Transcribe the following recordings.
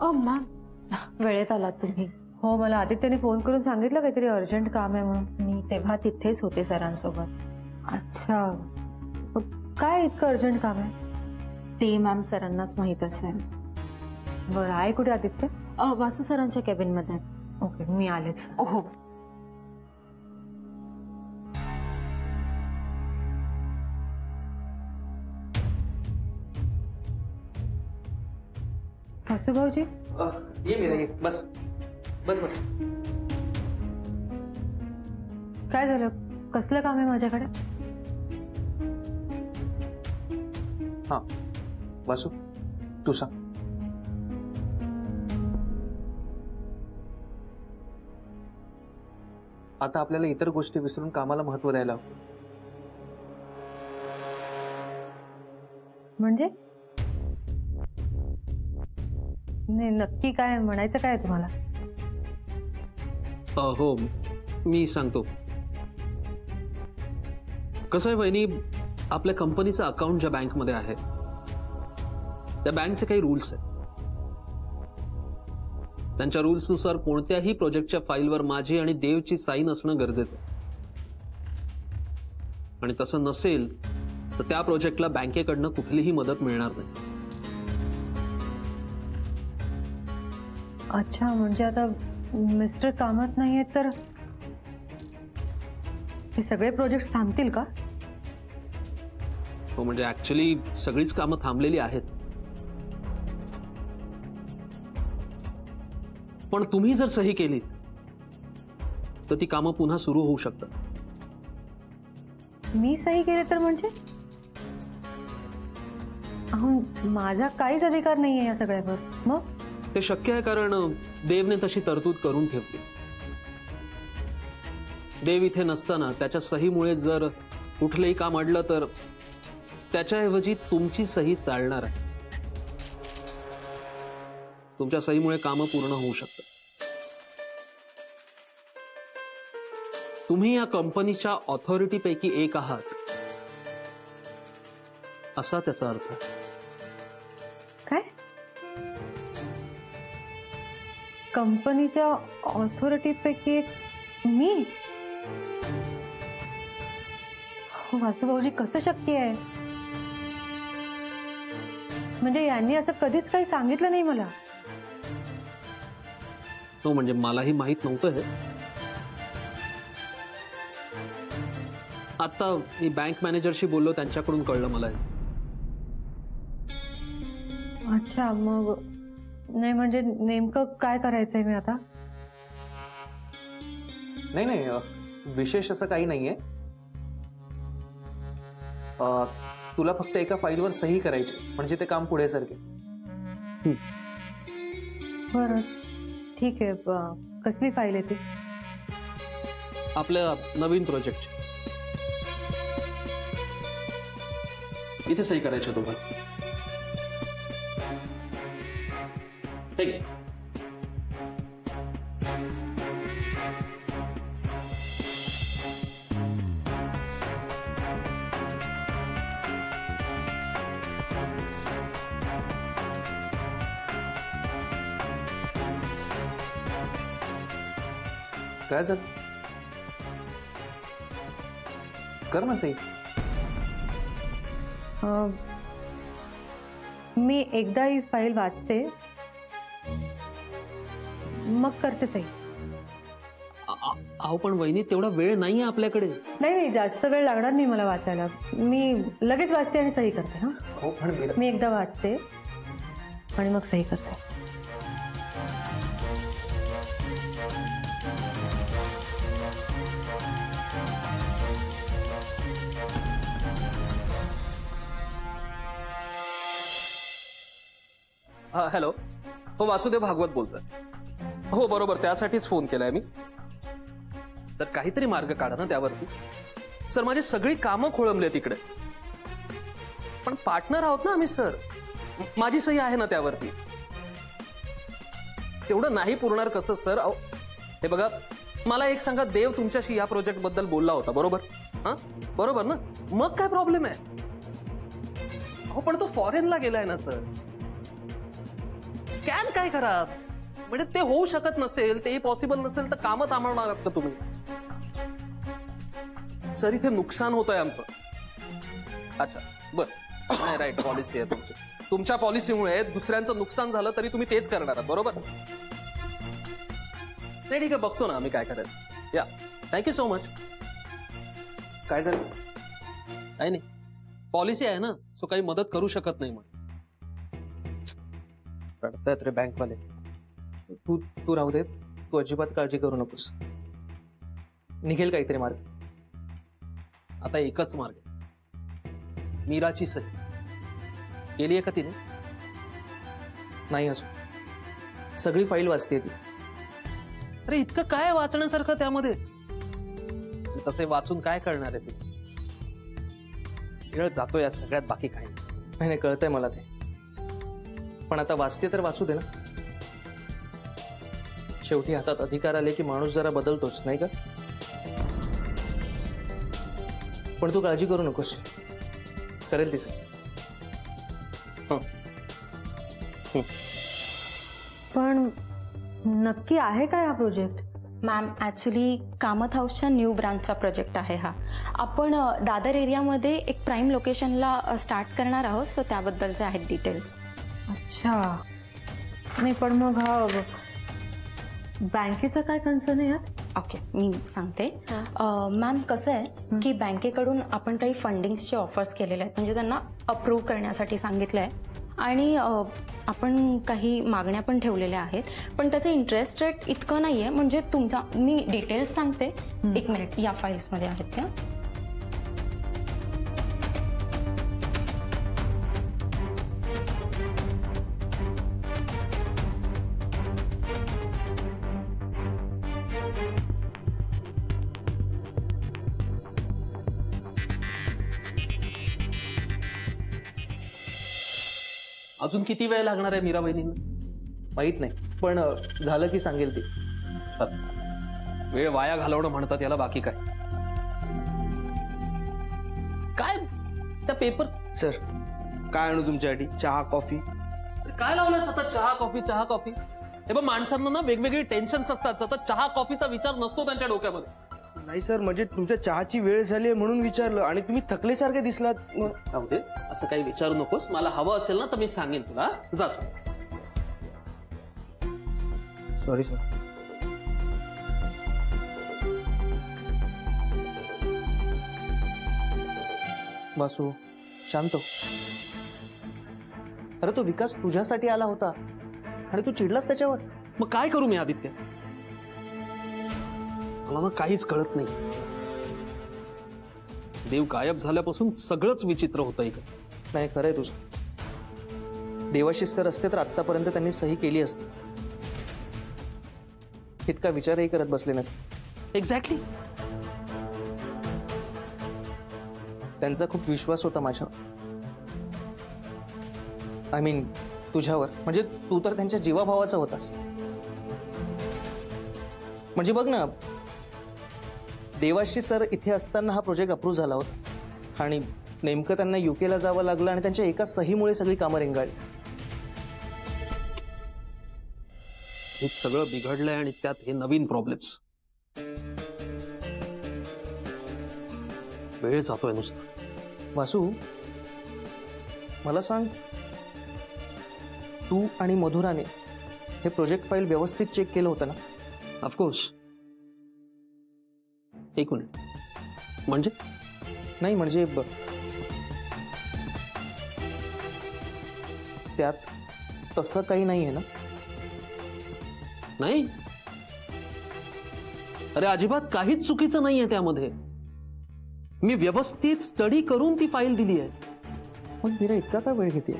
Ma'am वेळेत आलात तुम्ही. हो, मला आदित्यने फोन करून सांगितलं काहीतरी अर्जंट काम आहे म्हणून. मी तेव्हा तिथेच होते सरांसोबत. अच्छा, काय इतकं अर्जंट काम आहे? ते मॅम सरांनाच माहीत असेल. बरं, आहे कुठे आदित्य? वासू सरांच्या कॅबिनमध्ये. ओके, मी आलेच. हो. वासू भाऊजी, ये मेरा ये. बस बस बस. काय झालं? कसलं काम आहे माझ्याकडे? हा वासू, तू सांग. आता आपल्याला इतर गोष्टी विसरून कामाला महत्त्व द्यायला हवं. म्हणजे नाही, नक्की काय म्हणायचं काय तुम्हाला? हो, मी सांगतो. कसं आहे वहिनी, आपल्या कंपनीचं अकाउंट ज्या बँकमध्ये आहे त्या बँकचे काही रूल्स आहेत. त्यांच्या रूल्सनुसार कोणत्याही प्रोजेक्टच्या फाईलवर माझी आणि देवची साईन असणं गरजेचं आहे. आणि तसं नसेल तर त्या प्रोजेक्टला बँकेकडनं कुठलीही मदत मिळणार नाही. अच्छा, म्हणजे आता मिस्टर कामात नाहीये तर हे सगळे प्रोजेक्ट थांबतील का? हो, म्हणजे ऍक्च्युली सगळीच कामं थांबलेली आहेत. पण तुम्ही जर सही केली तर ती कामं पुन्हा सुरू होऊ शकतात. मी सही केले तर म्हणजे? अहो, माझा काहीच अधिकार नाहीये या सगळ्यावर. मग ते शक्य आहे कारण देवने तशी तरतूद करून ठेवली. देव इथे नसताना त्याच्या सहीमुळे जर कुठलंही काम अडलं तर त्याच्याऐवजी तुमची सही चालणार आहे. तुमच्या सहीमुळे कामं पूर्ण होऊ शकतात. तुम्ही या कंपनीच्या ऑथॉरिटी पैकी एक आहात असा त्याचा अर्थ आहे. काय? कंपनीच्या ऑथॉरिटी पैकी एक मी? हो वासू भाऊजी, कसं शक्य आहे? म्हणजे यांनी असं कधीच काही सांगितलं नाही मला. तो म्हणजे मलाही माहित नव्हतं हे. आता मी बँक मॅनेजरशी बोललो, त्यांच्याकडून कळलं मला. अच्छा, मग नाही म्हणजे नेमकं काय करायचंय मी आता? नाही नाही, विशेष असं काही नाहीये. तुला फक्त एका फाईलवर सही करायची, म्हणजे ते काम पुढे सरकेल. बरं, ठीक आहे. कसली फाईल आहे ती? आपल्या नवीन प्रोजेक्टची. इथे सही करायची तुम्हाला. ठीक आहे. काय झालं? कर ना सही. मी एकदा ही फाईल वाचते, मग करते सही. अहो पण वहिनी, तेवढा वेळ नाहीये आपल्याकडे. नाही नाही, जास्त वेळ लागणार नाही मला वाचायला. मी लगेच वाचते आणि सही करते. हा, हो पण मी एकदा वाचते आणि मग सही करते. हॅलो, हो वासुदेव भागवत बोलतोय. हो बरोबर, त्यासाठीच फोन केलाय मी. सर काहीतरी मार्ग काढा ना त्यावरती. सर माझी सगळी कामं खोळंबली तिकडे. पण पार्टनर आहोत ना आम्ही सर. माझी सही आहे ना त्यावरती. तेवढं नाही पुरणार कसं सर? हे बघा, मला एक सांगा, देव तुमच्याशी या प्रोजेक्ट बद्दल बोलला होता बरोबर? हा बरोबर ना? मग काय प्रॉब्लेम आहे? अहो पण तो फॉरेनला गेलाय ना सर. स्कॅन काय करा, म्हणजे ते होऊ शकत नसेल, ते पॉसिबल नसेल तर कामं थांबवणार आहात का तुम्ही? सर इथे नुकसान होत आहे आमचं. अच्छा बर, नाही राईट, पॉलिसी आहे तुमची. तुमच्या पॉलिसीमुळे दुसऱ्यांचं नुकसान झालं तरी तुम्ही तेच करणार आहात, बरोबर? नाही ठीक आहे, बघतो ना आम्ही काय करायचं. या, थँक्यू सो मच. काय झालं? नाही नाही, पॉलिसी आहे ना, सो काही मदत करू शकत नाही. मग रडतायत रे बँकवाले. तू तू राहू दे, तू अजिबात काळजी करू नकोस. निघेल काहीतरी मार्ग. आता एकच मार्ग, मीराची सही केली आहे का तिने? नाही अजून. सगळी फाईल वाचते ती. अरे इतकं काय वाचण्यासारखं त्यामध्ये? तसे वाचून काय करणार आहे ती? वेळ जातो या सगळ्यात, बाकी काही नाही. नाही कळतंय मला ते, पण आता वाचते तर वाचू दे ना. शेवटी हातात अधिकार आले की माणूस जरा बदलतोच, नाही का? पण तू काळजी करू नकोस, करेल तिचं. पण नक्की आहे काय हा प्रोजेक्ट? मॅम ॲक्च्युली कामत हाऊसच्या न्यू ब्रांचचा प्रोजेक्ट आहे हा. आपण दादर एरियामध्ये एक प्राईम लोकेशनला स्टार्ट करणार आहोत, सो त्याबद्दलचे आहेत डिटेल्स. अच्छा, नाही पण मग हा बँकेचा काय कन्सर्न आहे यात? ओके, मी सांगते. मॅम कसं आहे की बँकेकडून आपण काही फंडिंग्सचे ऑफर्स केलेले आहेत, म्हणजे त्यांना अप्रूव्ह करण्यासाठी सांगितलं आहे. आणि आपण काही मागण्या पण ठेवलेल्या आहेत, पण त्याचं इंटरेस्ट रेट इतकं नाही आहे. म्हणजे तुमचा मी डिटेल्स सांगते, एक मिनिट, या फाईल्समध्ये आहेत त्या. अजून किती वेळ लागणार आहे मीरा बहिणींना? माहित नाही, पण झालं की सांगेल ती. वेळ वाया घालवणं म्हणतात याला, बाकी काय? काय त्या पेपर? सर काय आणू तुमच्यासाठी? चहा कॉफी? काय लावलं सतत चहा कॉफी चहा कॉफी? हे बघ, माणसांना ना वेगवेगळी टेन्शन्स असतात, सतत चहा कॉफीचा विचार नसतो त्यांच्या डोक्यामध्ये. नाही सर, म्हणजे तुमच्या चहाची वेळ झाली म्हणून विचारलं, आणि तुम्ही थकलेसारखे दिसलात. राहू दे, असं काही विचारू नकोस. मला हवं असेल ना तर मी सांगेन तुला. जात. Sorry sir. वासू शांत हो. अरे तो विकास तुझ्यासाठी आला होता आणि तू चिडलास त्याच्यावर. मग काय करू मी आदित्य? मला ना काहीच कळत नाही. देव गायब झाल्यापासून सगळंच विचित्र होतं इकडे. नाही खरंय तुझं. देवाशिष सर असते तर आतापर्यंत त्यांनी सही केली असती. इतका विचारही करत बसले नसते. एक्झॅक्टली. त्यांचा खूप विश्वास होता माझ्यावर. आय मीन तुझ्यावर. म्हणजे तू तर त्यांच्या जीवाभावाचा होतास. म्हणजे बघ ना, देवाशी सर इथे असताना हा प्रोजेक्ट अप्रूव्ह झाला होता आणि नेमकं त्यांना युकेला जावं लागलं आणि त्यांच्या एका सहीमुळे सगळी कामं रेंगाळली. हे सगळं बिघडलंय आणि त्यात हे नवीन प्रॉब्लेम्स. वेळ जातोय नुसतं. वासू मला सांग, तू आणि मधुराने हे प्रोजेक्ट फाईल व्यवस्थित चेक केलं होतं ना? ऑफकोर्स. एक मिनिट, म्हणजे? नाही म्हणजे त्यात तसं काही नाहीये ना? नाही, अरे अजिबात काहीच चुकीचं नाहीये त्यामध्ये. मी व्यवस्थित स्टडी करून ती फाईल दिली आहे. मग मीरा इतका का वेळ घेते?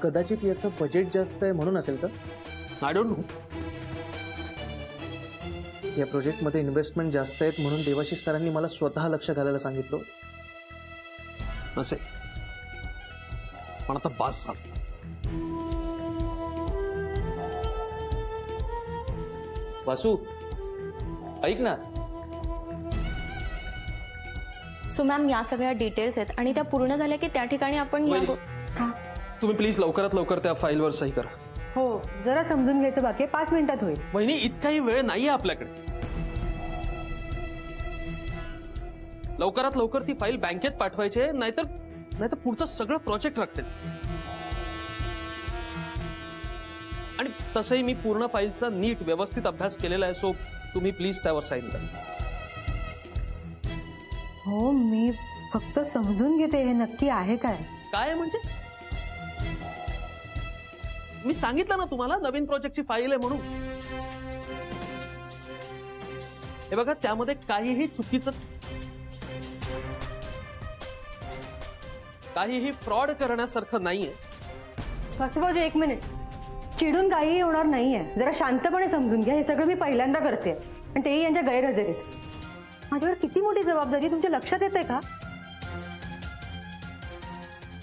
कदाचित याचं बजेट जास्त आहे म्हणून असेल का? I don't know. या प्रोजेक्टमध्ये इन्व्हेस्टमेंट जास्त आहेत म्हणून देवाशिष सरांनी मला स्वतः लक्ष घालायला सांगितलं. असे पण आता बास झालं. वासू ऐक ना. सो मॅम या सगळ्या डिटेल्स आहेत आणि त्या पूर्ण झाल्या की त्या ठिकाणी आपण या वहिनी, तुम्ही प्लीज लवकरात लवकर त्या फाईलवर सही करा. हो जरा समजून घ्यायचं बाकी आहे, 5 मिनिटात होईल. वहिनी इतकाही वेळ नाहीये आपल्याकडे. लवकरात लवकर ती फाईल बँकेत पाठवायची आहे, नाहीतर पुढचं सगळं प्रोजेक्ट राखते. आणि तसंही मी पूर्ण फाईलचा नीट व्यवस्थित अभ्यास केलेला आहे, सो तुम्ही प्लीज त्यावर साईन करा. हो मी फक्त समजून घेते हे नक्की आहे काय. काय म्हणजे? मी सांगितलं ना तुम्हाला नवीन प्रोजेक्टची फाईल आहे म्हणून. हे बघा त्यामध्ये काहीही चुकीचं, काहीही फ्रॉड करण्यासारखं नाहीये. वासुभाऊजी 1 मिनिट, चिडून काहीही होणार नाहीये. जरा शांतपणे समजून घ्या. हे सगळं मी पहिल्यांदा करते आणि तेही यांच्या गैरहजेरीत. माझ्यावर किती मोठी जबाबदारी तुमच्या लक्षात येते का?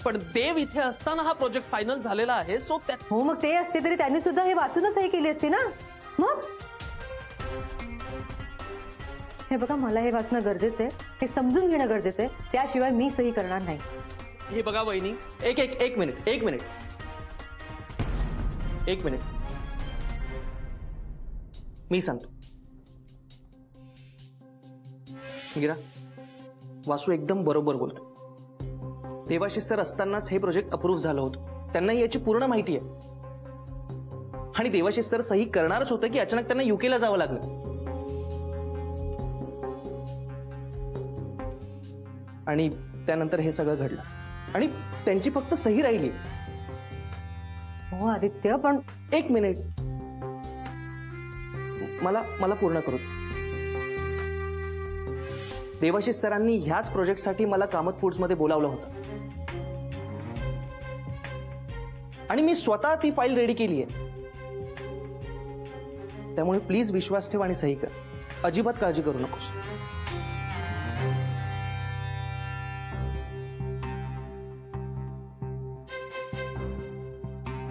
पण देव इथे असताना हा प्रोजेक्ट फायनल झालेला आहे, सो त्या हो मग ते असते तरी त्यांनी सुद्धा हे वाचूनच सही केली असती ना. मग हे बघा मला हे वाचणं गरजेचं आहे, हे समजून घेणं गरजेचं आहे. त्याशिवाय मी सही करणार नाही. हे बघा वहिनी, एक मिनिट मी सांगतो. मीरा, वासू एकदम बरोबर बोलतो. देवाशीष सर असतानाच हे प्रोजेक्ट अप्रूव्ह झालं होतं. त्यांनाही याची पूर्ण माहिती आहे. आणि देवाशीष सर सही करणारच होतं की अचानक त्यांना युकेला जावं लागलं. आणि त्यानंतर हे सगळं घडलं आणि त्यांची फक्त सही राहिली. हो आदित्य, पण 1 मिनिट, मला पूर्ण करू. देवाशीष सरांनी ह्याच प्रोजेक्टसाठी मला कामत फूड्समध्ये बोलावलं होतं आणि मी स्वतः ती फाईल रेडी केली आहे. त्यामुळे प्लीज विश्वास ठेव आणि सही कर. अजिबात काळजी करू नकोस.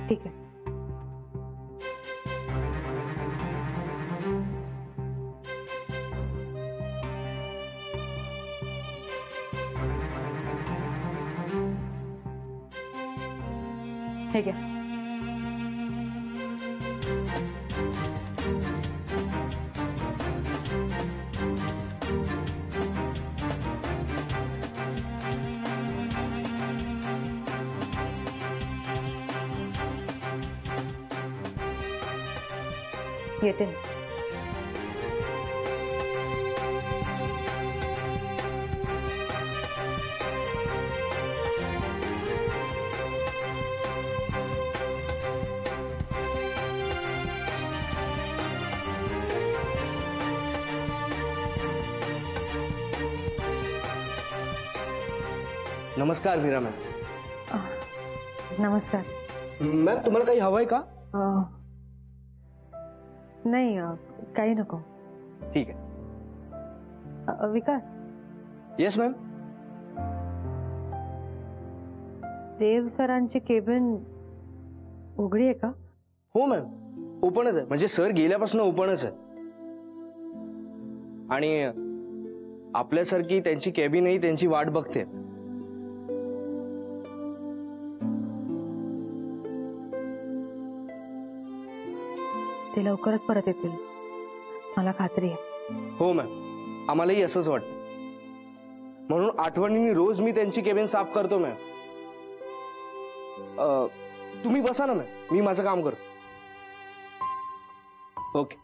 ठीक आहे. हे घ्या. येते मी. नमस्कार मीरा मॅम. नमस्कार. मॅम तुम्हाला काही हवंय का? नाही काही नको. ठीक आहे. विकास, येस मॅम. देव सरांची केबिन उघडी आहे का? हो मॅम, ओपनच आहे. म्हणजे सर गेल्यापासून ओपनच आहे. आणि आपल्यासारखी त्यांची केबिनही त्यांची वाट बघते. ते लवकरच परत येतील, मला खात्री आहे. हो मॅम, आम्हालाही असंच वाटतं. म्हणून आठवणीने रोज मी त्यांची केबिन साफ करतो मॅम. तुम्ही बसा ना मॅम, मी माझं काम करतो. ओके.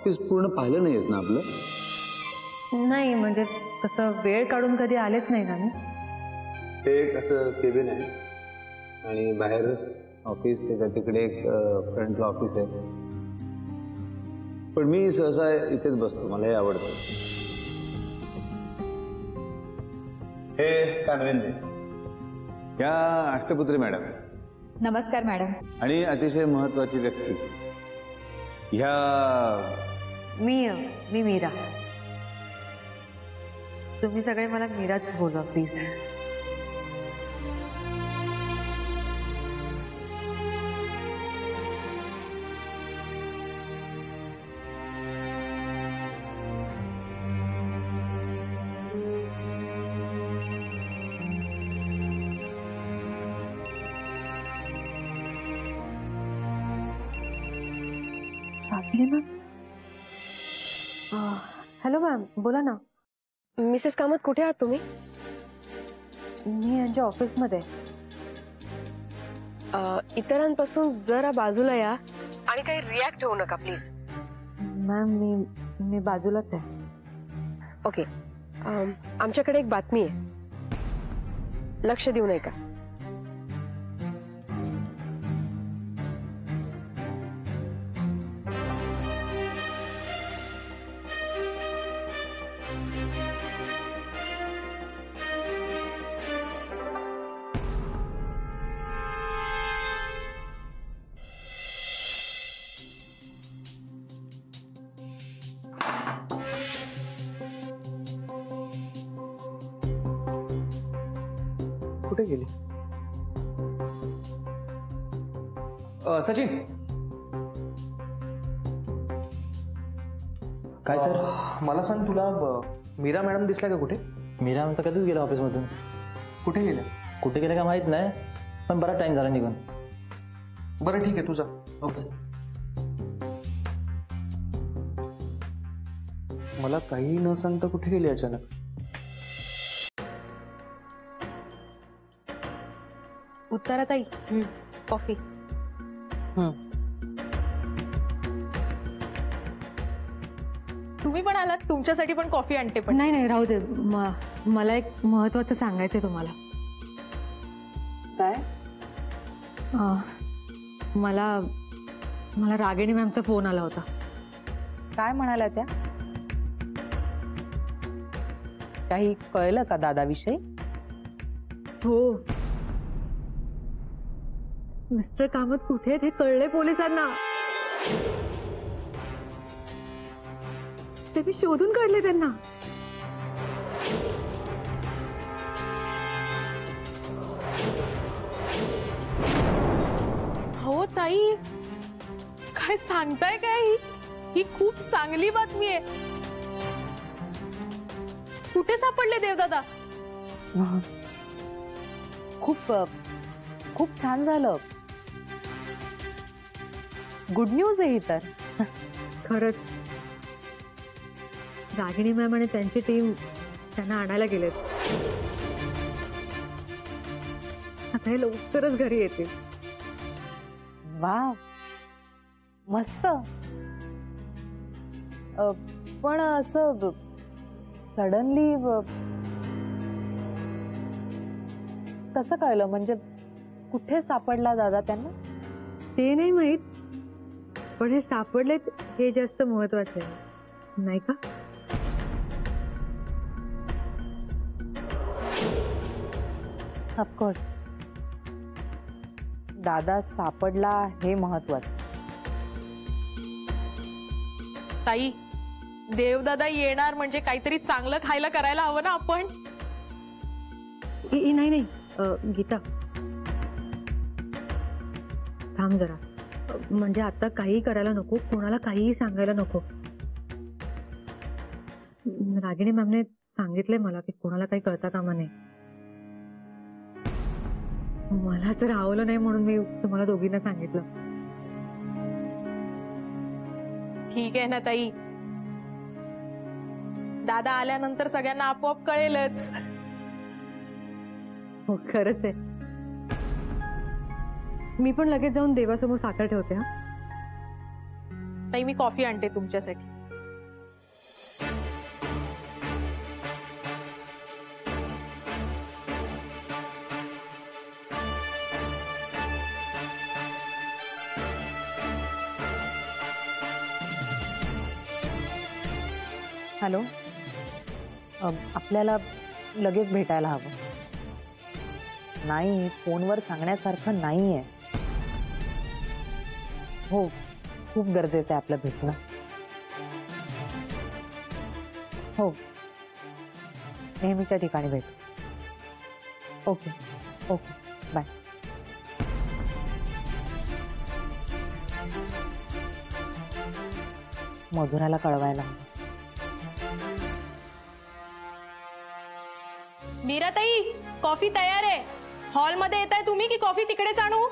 ऑफिस पूर्ण पाहिलं नाहीस ना आपलं? नाही म्हणजे तसं वेळ काढून कधी आलेच नाही ना मी. ते एक असं केबिन आहे आणि बाहेर ऑफिस, त्याच्या तिकडे एक फ्रंटला ऑफिस आहे. पण मी सहसा इथेच बसतो, मलाही आवडतं. हे कानवेंद्रे, या अष्टपुत्री मॅडम. नमस्कार मॅडम. आणि अतिशय महत्वाची व्यक्ती ह्या मी मीरा. तुम्ही सगळे मला मीराच बोलवा प्लीज. हॅलो मॅम, बोला ना. मिसेस कामत, कुठे आहात तुम्ही? मी यांच्या ऑफिसमध्ये. इतरांपासून जरा बाजूला या आणि काही रिॲक्ट होऊ नका प्लीज. मॅम मी बाजूलाच आहे. ओके. आमच्याकडे एक बातमी आहे, लक्ष देऊ नये का? कुठे गेली? सचिन, काय सर? मला सांग, तुला मीरा मॅडम दिसल्या का कुठे? मीरा तर कधीच गेला ऑफिसमधून. कुठे गेल्या? कुठे गेलं का माहित नाही, पण बरा टाइम झाला निघून. बरं ठीक आहे, तुझा. ओके. मला काही न सांगता कुठे गेली अचानक? उत्तराताई, कॉफी. तुम्ही पण आलात, तुमच्यासाठी पण कॉफी आणते. पण नाही राहू दे. मला एक महत्वाचं सांगायचंय तुम्हाला. काय? मला रागिणी मॅमचा फोन आला होता. काय म्हणाल्या त्या? काही कळलं का दादाविषयी? हो. मिस्टर कामत कुठे आहेत हे कळले पोलिसांना. ते मी शोधून काढले त्यांना. हो ताई, काय सांगताय काय? ही खूप चांगली बातमी आहे. कुठे सापडले देवदादा? खूप छान झालं. गुड न्यूज आहे ही तर. खरंच रागिणी मॅम आणि त्यांची टीम त्यांना आणायला गेलेत. आता हे लवकरच घरी येतील. वा, मस्त. पण असं सडनली कसं कळलं? म्हणजे कुठे सापडला दादा त्यांना? ते नाही माहित, पण हे सापडलेत हे जास्त महत्वाचं आहे, नाही का? ऑफकोर्स. दादा सापडला हे महत्वाचं. ताई, देवदादा येणार म्हणजे काहीतरी चांगलं खायला करायला हवं ना आपण. नाही गीता, थांब जरा. म्हणजे आता काही करायला नको, कोणाला काहीही सांगायला नको. रागिणी मॅमने सांगितलंय मला की कोणाला काही कळता कामा नये. मलाच राहवलं नाही म्हणून मी तुम्हाला दोघींना सांगितलं. ठीक आहे ना ताई, दादा आल्यानंतर सगळ्यांना आपोआप कळेलच. हो, खरंच आहे. मी पण लगेच जाऊन देवासमोर साखर ठेवते. हा ताई, मी कॉफी आणते तुमच्यासाठी. हॅलो, आपल्याला लगेच भेटायला हवं. नाही, फोनवर सांगण्यासारखं नाही आहे. हो, खूप गरजेचं आहे आपलं भेटणं. हो, नेहमीच्या ठिकाणी भेटू. Okay okay, bye. मधुराला कळवायला हवं. मीराताई, कॉफी तयार आहे. हॉलमध्ये येताय तुम्ही की कॉफी तिकडेच आणू?